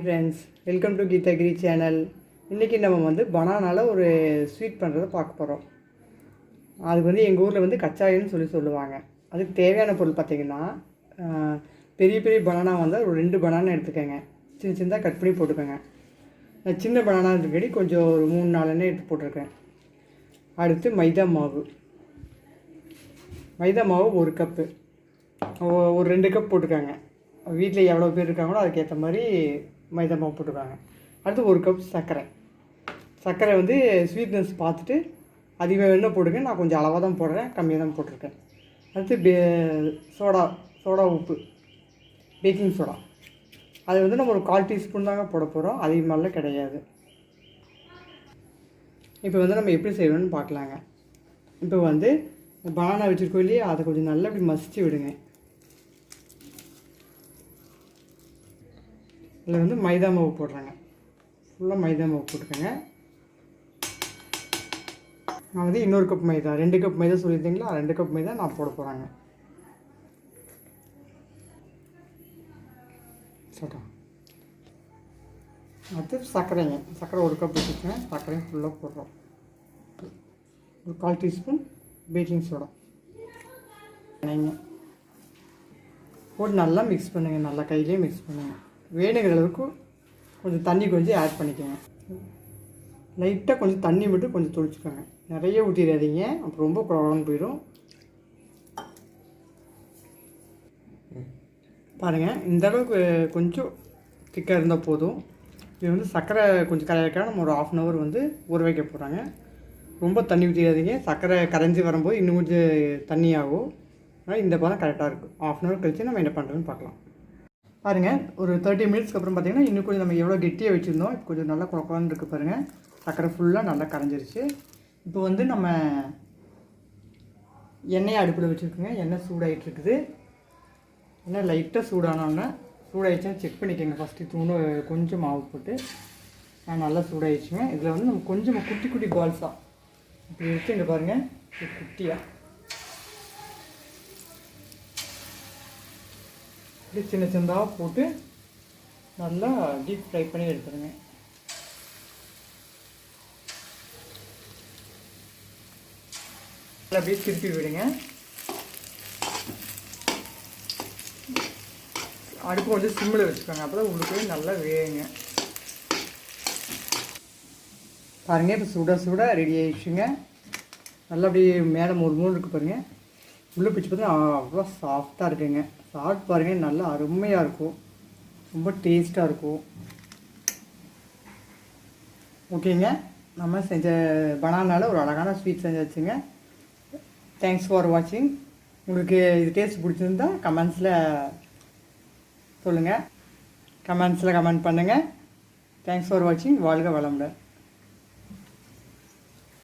Friends, welcome to Geethagiri channel. இன்றைக்கி நம்ம வந்து பனானாவில் ஒரு ஸ்வீட் பண்ணுறதை பார்க்க போகிறோம். அதுக்கு வந்து எங்கள் ஊரில் வந்து கச்சாயின்னு சொல்லுவாங்க. அதுக்கு தேவையான பொருள் பார்த்திங்கன்னா, பெரிய பெரிய பனானா வந்து ஒரு 2 பனானா எடுத்துக்கோங்க. சின்ன சின்னதாக கட் பண்ணி போட்டுக்கோங்க. சின்ன பனானா இருக்கடி கொஞ்சம் ஒரு 3-4 எண்ணெய் எடுத்து போட்டிருக்கேன். அடுத்து மைதா மாவு 1 கப்பு, ஒரு 2 கப் போட்டுக்கோங்க. வீட்டில் எவ்வளோ பேர் இருக்காங்களோ அதுக்கேற்ற மாதிரி மைதா மாவு போட்டுருக்காங்க. அடுத்து 1 கப் சர்க்கரை வந்து ஸ்வீட்னஸ் பார்த்துட்டு அதிகமாக வேணும் போட்டுங்க. நான் கொஞ்சம் அளவாக தான் போடுறேன், கம்மியாக தான் போட்டிருக்கேன். அடுத்து சோடா உப்பு, பேக்கிங் சோடா, அது வந்து நம்ம ஒரு 1/4 டீஸ்பூன் தாங்க போட போகிறோம், அதிகமாகலாம் கிடையாது. இப்போ வந்து நம்ம எப்படி செய்யணும்னு பார்க்கலாங்க. இப்போ வந்து பனானா வச்சுருக்கோம் இல்லையா, அதை கொஞ்சம் நல்லா இப்படி மசிச்சு விடுங்க. இதில் வந்து மைதா மாவு போடுறேங்க. ஃபுல்லாக மைதா மாவு போட்டுக்கோங்க. நான் வந்து இன்னொரு கப் மைதா, 2 கப் மைதா சொல்லியிருந்தீங்களா, 2 கப் மைதா நான் போட போகிறேங்க. சொல்கிறேன். அடுத்து சர்க்கரை 1 கப் வச்சுருக்கேன். சர்க்கரையும் ஃபுல்லாக போடுறோம். ஒரு 1/4 டீஸ்பூன் பேக்கிங் சோடா போட்டு நல்லா மிக்ஸ் பண்ணுங்கள். நல்லா கையிலே மிக்ஸ் பண்ணுங்கள். வேணுங்கிற அளவுக்கு கொஞ்சம் தண்ணி கொஞ்சம் ஆட் பண்ணிக்கோங்க. லைட்டாக கொஞ்சம் தண்ணி மட்டும் கொஞ்சம் தொளிச்சுக்கோங்க. நிறைய ஊற்றிடாதீங்க, அப்புறம் ரொம்ப குழம்பு போயிடும். பாருங்கள், இந்த அளவுக்கு கொஞ்சம் திக்காக இருந்தால் போதும். இது வந்து சர்க்கரை கொஞ்சம் கரையாக்க நம்ம ஒரு 1/2 hour வந்து ஊற வைக்க போகிறாங்க. ரொம்ப தண்ணி ஊற்றிடாதீங்க. சர்க்கரை கரைஞ்சி வரும்போது இன்னும் கொஞ்சம் தண்ணி ஆகும். ஆனால் இந்த பதம் கரெக்டாக இருக்கும். 1/2 hour கழித்து நம்ம என்ன பண்ணுறதுன்னு பார்க்கலாம். பாருங்கள், ஒரு 30 மினிட்ஸ்க்கு அப்புறம் பார்த்திங்கன்னா இன்னும் கொஞ்சம் நம்ம எவ்வளோ கெட்டியாக வச்சுருந்தோம், இப்போ கொஞ்சம் நல்லா குழக்குன்னு இருக்குது பாருங்கள். சர்க்கரை ஃபுல்லாக நல்லா கரைஞ்சிருச்சு. இப்போ வந்து நம்ம எண்ணெயை அடுப்பில் வச்சுருக்கோங்க. எண்ணெய் சூடாகிட்டுருக்குது. எண்ணெய் லைட்டாக சூடாகிடுச்சுன்னு செக் பண்ணிக்கோங்க. ஃபஸ்ட்டு கொஞ்சம் மாவு போட்டு நல்லா சூடாகிடுச்சுங்க. இதில் வந்து நம்ம கொஞ்சம் குட்டி குட்டி பால்ஸாக இப்படி எடுத்து இங்கே பாருங்கள், குட்டியாக இப்படி சின்ன சின்னதாக போட்டு நல்லா டீப் ஃப்ரை பண்ணி எடுத்துருங்க. நல்லா அப்படியே திருப்பி விடுங்க. அடுப்பு கொஞ்சம் சிம்மில் வச்சுக்கோங்க, அப்போ தான் உள்ளுக்கு நல்லா வேகுங்க. பாருங்கள், இப்போ சுட ரெடி ஆகிடுச்சுங்க. நல்லா அப்படியே மேலே மூணு இருக்குது பாருங்கள். உள்ளே பிடிச்சி பார்த்தா அவ்வளோ சாஃப்டாக இருக்குங்க. சாப்பிட்டு பாருங்கள், நல்லா அருமையாக இருக்கும், ரொம்ப டேஸ்ட்டாக இருக்கும். ஓகேங்க, நம்ம செஞ்ச பனானாவில் ஒரு அழகான ஸ்வீட் செஞ்சாச்சுங்க. தேங்க்ஸ் ஃபார் வாட்சிங். உங்களுக்கு இது டேஸ்ட் பிடிச்சிருந்தா கமெண்ட்ஸில் சொல்லுங்கள். கமெண்ட் பண்ணுங்கள். தேங்க்ஸ் ஃபார் வாட்சிங். வாழ்க வளமுடன்.